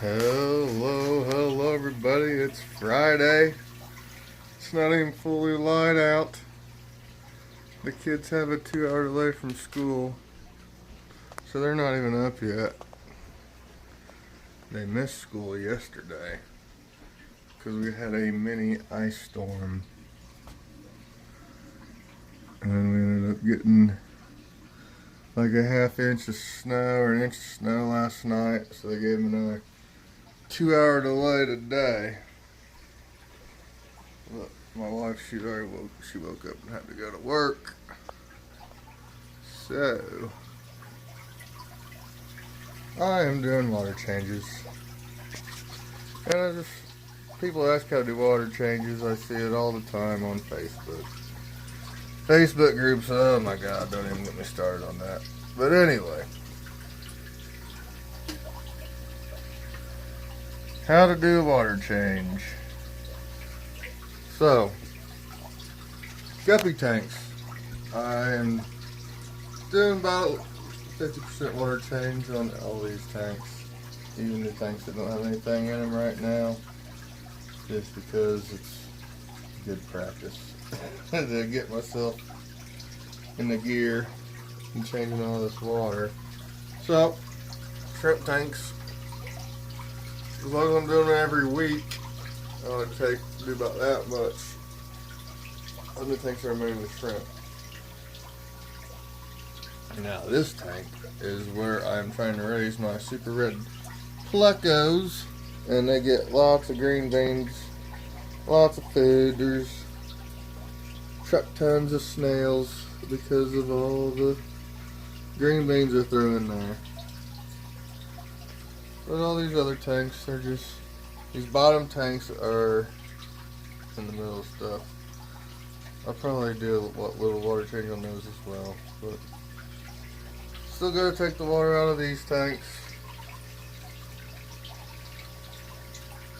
Hello everybody. It's Friday. It's not even fully light out. The kids have a 2 hour delay from school, so they're not even up yet. They missed school yesterday because we had a mini ice storm. And we ended up getting like a ½ inch of snow or an inch of snow last night, so they gave them another 2 hour delay today. Look, my wife, she woke up and had to go to work. So I am doing water changes. And people ask how to do water changes. I see it all the time on Facebook. Facebook groups, oh my God, don't even get me started on that. But anyway, how to do a water change. So, guppy tanks. I am doing about 50% water change on all these tanks, even the tanks that don't have anything in them right now, just because it's good practice to get myself in the gear and changing all this water. So, shrimp tanks, as long as I'm doing it every week, I want to do about that much. Other tanks are mainly shrimp. Now this tank is where I'm trying to raise my super red plecos, and they get lots of green beans, lots of food. There's truck tons of snails because of all the green beans I throw in there. But all these other tanks, these bottom tanks are in the middle of stuff. I'll probably do a little water change on those as well, but still gotta take the water out of these tanks.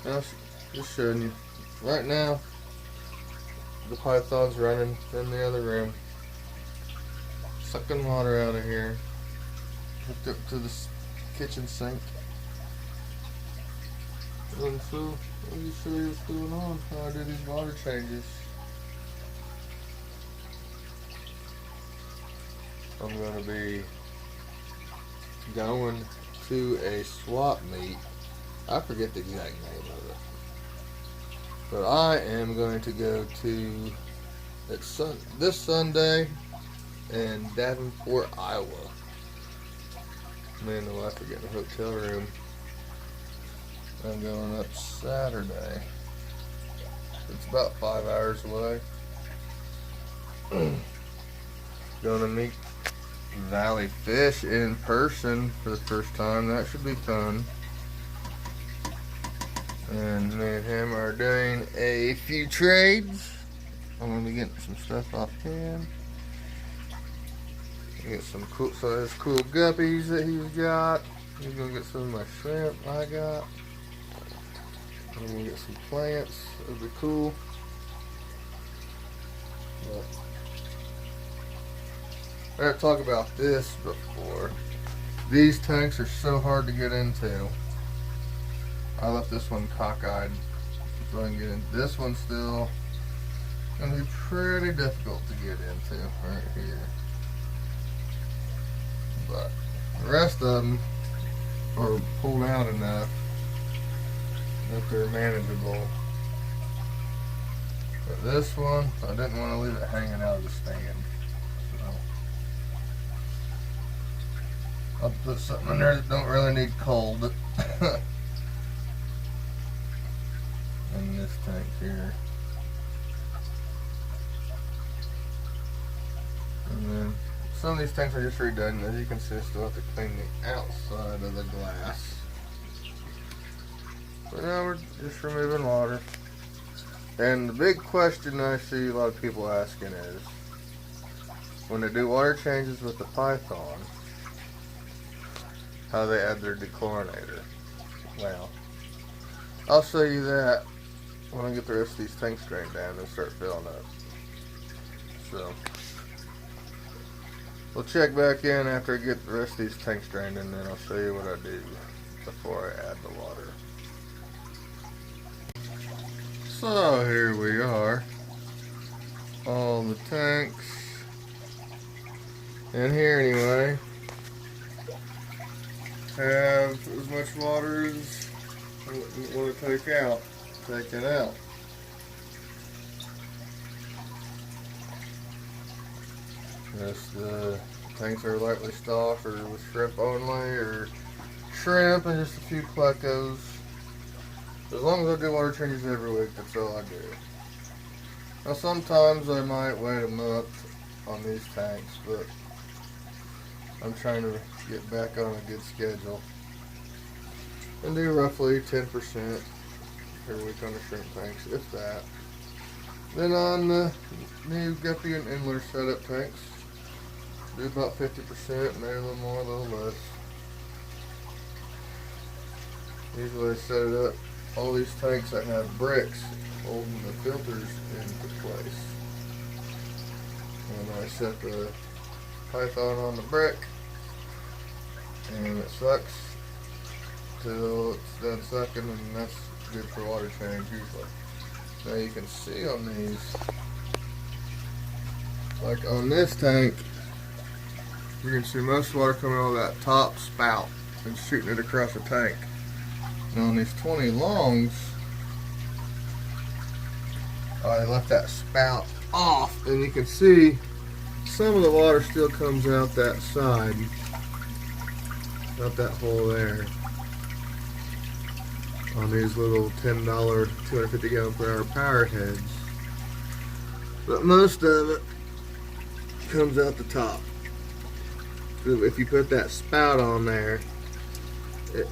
Now, just showing you. Right now, the python's running in the other room, sucking water out of here, hooked up to the kitchen sink. And so, let me show you what's going on, how I do these water changes. I'm going to be going to a swap meet. I forget the exact name of it. But I am going to go to this Sunday in Davenport, Iowa. Me and the wife are getting a hotel room. I'm going up Saturday. It's about 5 hours away. Going to meet Valley Fish in person for the first time. That should be fun. And me and him are doing a few trades. I'm going to be getting some stuff off him. Get some cool, so there's cool guppies that he's got. He's going to get some of my shrimp I got. I'm going to get some plants. It'll be cool. But I gotta talk about this before. These tanks are so hard to get into. I left this one cockeyed so I can get in. This one's still gonna be pretty difficult to get into right here. But the rest of them are pulled out enough that they're manageable. But this one, I didn't want to leave it hanging out of the stand. I'll put something in there that don't really need cold. In this tank here. And then some of these tanks are just redone. As you can see, I still have to clean the outside of the glass. But now we're just removing water. And the big question I see a lot of people asking is, when they do water changes with the python, how they add their dechlorinator. Well, I'll show you that when I get the rest of these tanks drained down and start filling up. So, we'll check back in after I get the rest of these tanks drained, and then I'll show you what I do before I add the water. So here we are. All the tanks in here anyway have as much water as you want to take out. Take it out. Yes, the tanks are lightly stocked or with shrimp only, or shrimp and just a few plecos. As long as I do water changes every week, that's all I do. Now sometimes I might wait a month on these tanks, but I'm trying to get back on a good schedule and do roughly 10% every week on the shrimp tanks, if that. Then on the new guppy and Endler setup tanks, do about 50%, maybe a little more, a little less. Usually I set it up, all these tanks that have bricks holding the filters into place. And I set the python on the brick, and it sucks till it's done sucking, and that's good for water change usually. Now you can see on these, like on this tank, you can see most water coming out of that top spout and shooting it across the tank. Now on these 20 longs, I left that spout off, and you can see some of the water still comes out that side, out that hole there, on these little $10 250 gallon per hour power heads. But most of it comes out the top. If you put that spout on there, it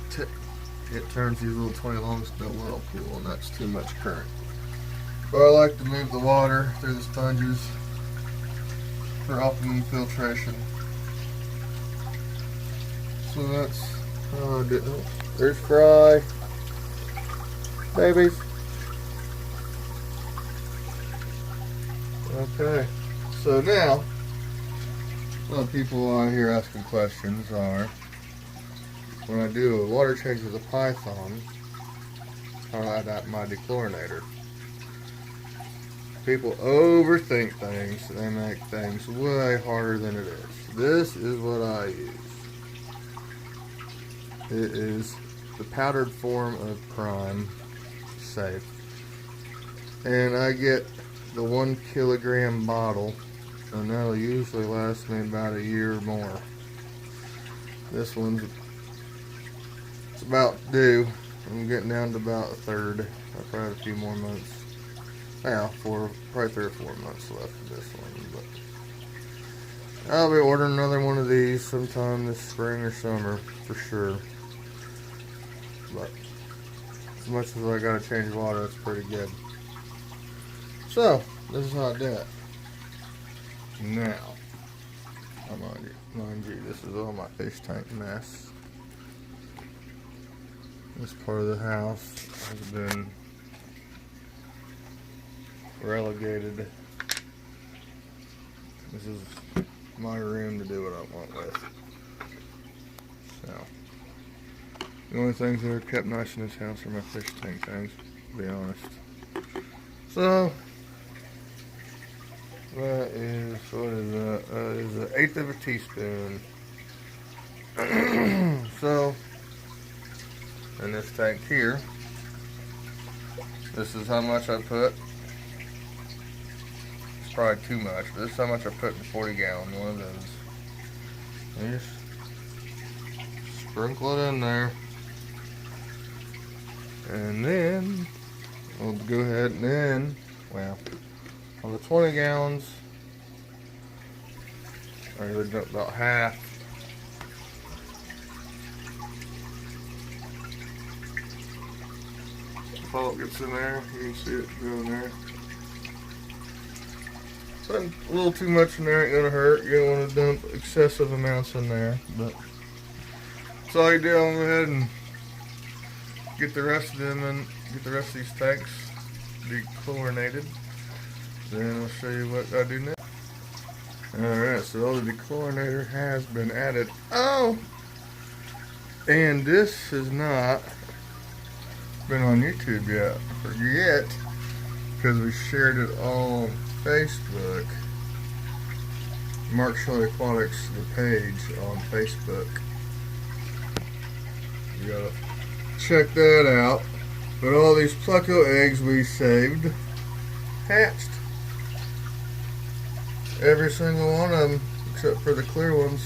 turns these little 20 longs to a whirlpool, and that's too much current. But I like to move the water through the sponges for optimum filtration. So that's how I do it. There's Fry. Babies. Okay. So now, a lot of people out here asking questions are, when I do a water change with a python, I add my dechlorinator. People overthink things, they make things way harder than it is. This is what I use. It is the powdered form of Prime Safe. And I get the 1 kilogram bottle, and that'll usually last me about a year or more. This one's it's about due. I'm getting down to about a third. I'll probably have a few more months. Yeah, probably 3 or 4 months left of this one. But I'll be ordering another one of these sometime this spring or summer for sure. But as much as I gotta change water, it's pretty good. So this is how I do it. Now, mind you, this is all my fish tank mess. This part of the house has been relegated. This is my room to do what I want with. So, the only things that are kept nice in this house are my fish tank things, to be honest. So, that is, what is that? Is an 1/8 of a teaspoon. So, in this tank here, this is how much I put. It's probably too much, but this is how much I put in a 40 gallon one of those. And just sprinkle it in there. And then, we'll go ahead and then, well, on the 20 gallons, I usually dump about half. If all it gets in there, you can see it go in there. Putting a little too much in there ain't gonna hurt. You don't want to dump excessive amounts in there, but so all you do, I'll go ahead and get the rest of them and get the rest of these tanks dechlorinated. Then I'll show you what I do next. Alright, so all the dechlorinator has been added. Oh! And this has not been on YouTube yet. because we shared it all on Facebook. Mark Shelley Aquatics, the page on Facebook. You gotta check that out. But all these Pleco eggs we saved hatched. Every single one of them, except for the clear ones.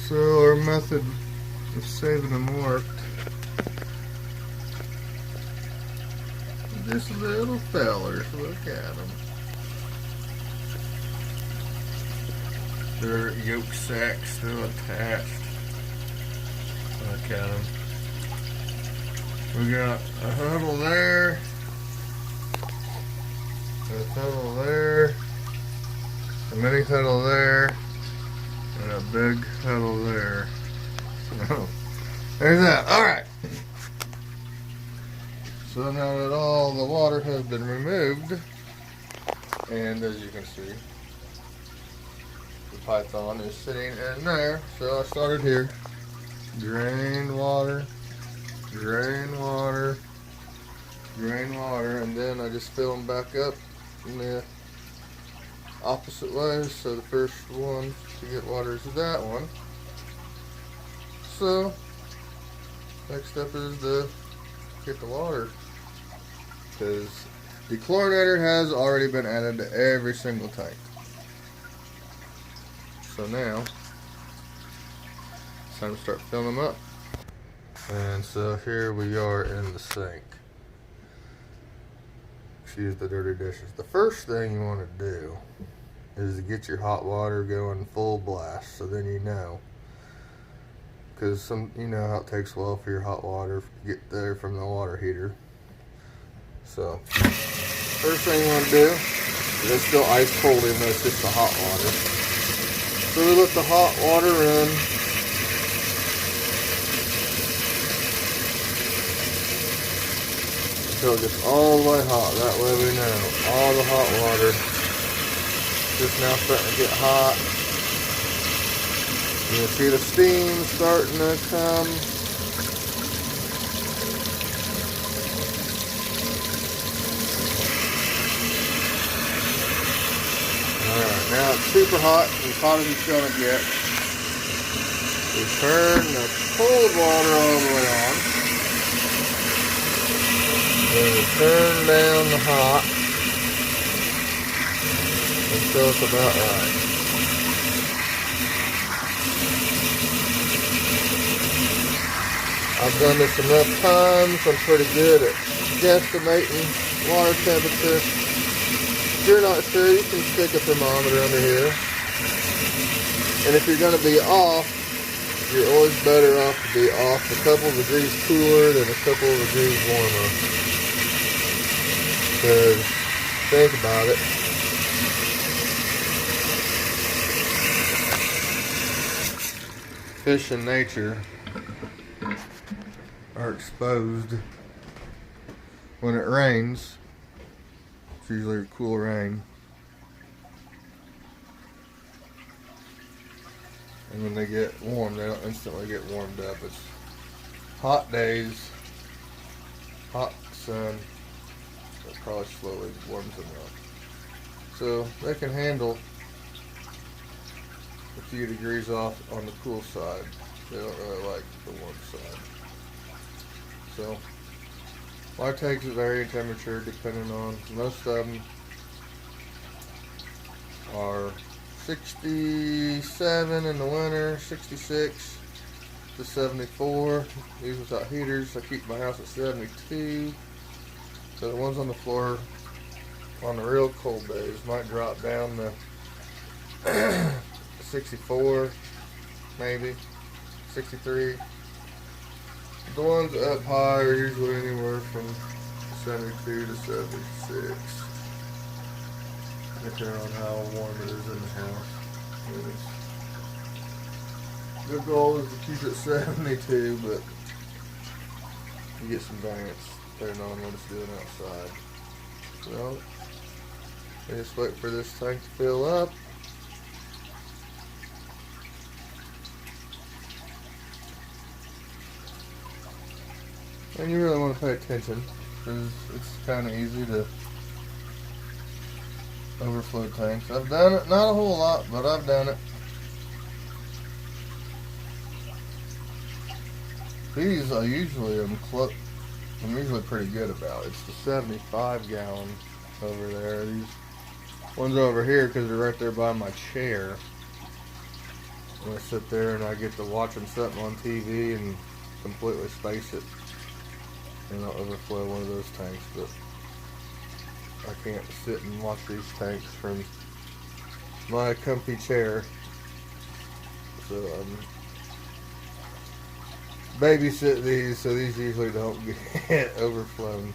So our method of saving them worked. This little fellers, look at them. Their yolk sac still attached. Look at them. We got a huddle there, a huddle there, a mini huddle there, and a big huddle there. So, there's that. Alright. So now that all the water has been removed, and as you can see, the python is sitting in there. So I started here. Drain water, drain water, drain water, and then I just fill them back up in the opposite way. So the first one to get water is that one. So next step is to get the water, because the chlorinator has already been added to every single tank. So now it's time to start filling them up. And so here we are in the sink. Excuse the dirty dishes. The first thing you want to do is to get your hot water going full blast, so then you know. Because you know how it takes a while for your hot water to get there from the water heater. So first thing you want to do, it's still ice cold even though it's just the hot water. So we let the hot water run until it gets all the way hot. That way we know all the hot water is now starting to get hot. You can see the steam starting to come. Alright, now it's super hot, as hot as it's going to get. We turn the cold water all the way on. Then we turn down the hot until it's about right. I've done this enough times, I'm pretty good at guesstimating water temperature. If you're not sure, you can stick a thermometer under here. And if you're going to be off, you're always better off to be off a couple of degrees cooler than a couple of degrees warmer. Because, think about it. Fish in nature are exposed when it rains. It's usually a cool rain. And when they get warm, they don't instantly get warmed up. It's hot days, hot sun, that probably slowly warms them up. So they can handle a few degrees off on the cool side. They don't really like the warm side. So my tanks vary in temperature depending on, most of them are 67 in the winter, 66 to 74. These without heaters. I keep my house at 72. So the ones on the floor on the real cold days might drop down to 64, maybe 63. The ones up high are usually anywhere from 72 to 76. Depending on how warm it is in the house. The goal is to keep it 72, but you get some variance depending on what it's doing outside. So, I just wait for this tank to fill up. And you really want to pay attention, because it's kind of easy to overflow tanks. I've done it, not a whole lot, but I've done it. These I usually am usually pretty good about. It's the 75 gallon over there. These ones over here, because they're right there by my chair. And I sit there and I get to watching something on TV and completely space it. And I'll overflow one of those tanks, but I can't sit and watch these tanks from my comfy chair. So I'm babysit these, so these usually don't get overflown.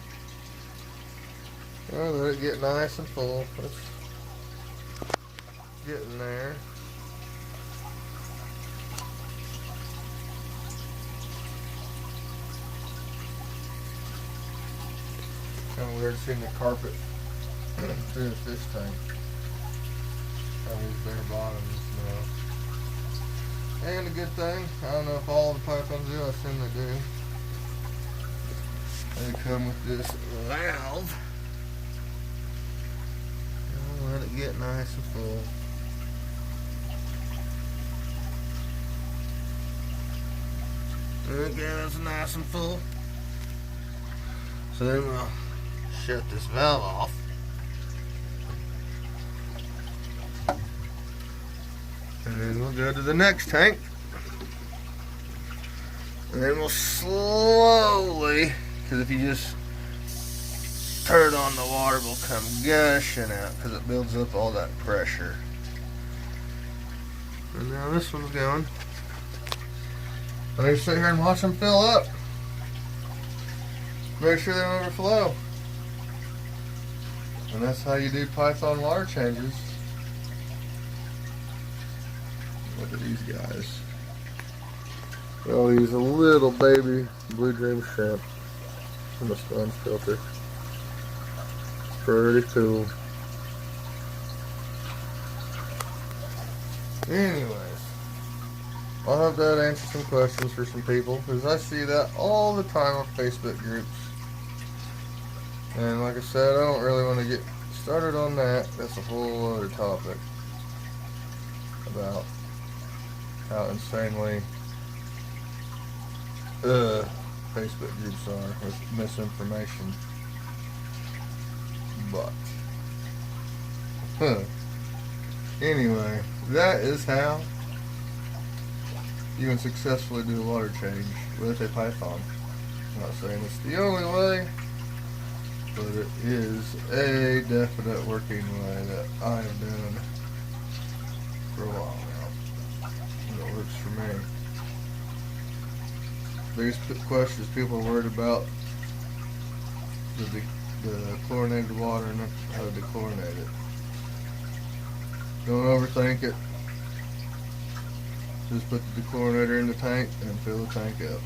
I'll let it get nice and full. It's getting there. Kind of weird seeing the carpet through the fish tank. On these bare bottoms now. And a good thing, I don't know if all the pythons do, I assume they do. They come with this valve. I'll let it get nice and full. There it goes, nice and full. So then we'll shut this valve off. And then we'll go to the next tank. And then we'll slowly, because if you just turn on, the water will come gushing out because it builds up all that pressure. And now this one's going. I just sit here and watch them fill up. Make sure they don't overflow. And that's how you do python water changes. Look at these guys. I'll use a little baby blue dream shrimp from a sponge filter. Pretty cool. Anyways, I hope that answers some questions for some people, because I see that all the time on Facebook groups. And like I said, I don't really want to get started on that. That's a whole other topic about how insanely Facebook groups are with misinformation. But anyway, that is how you can successfully do a water change with a python. I'm not saying it's the only way, but it is a definite working way that I have done for a while now, and it works for me. Biggest questions people are worried about the chlorinated water and how to dechlorinate it. Don't overthink it. Just put the dechlorinator in the tank and fill the tank up.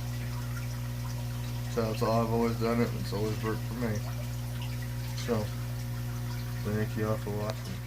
So that's how I've always done it, and it's always worked for me. So, thank you all for watching.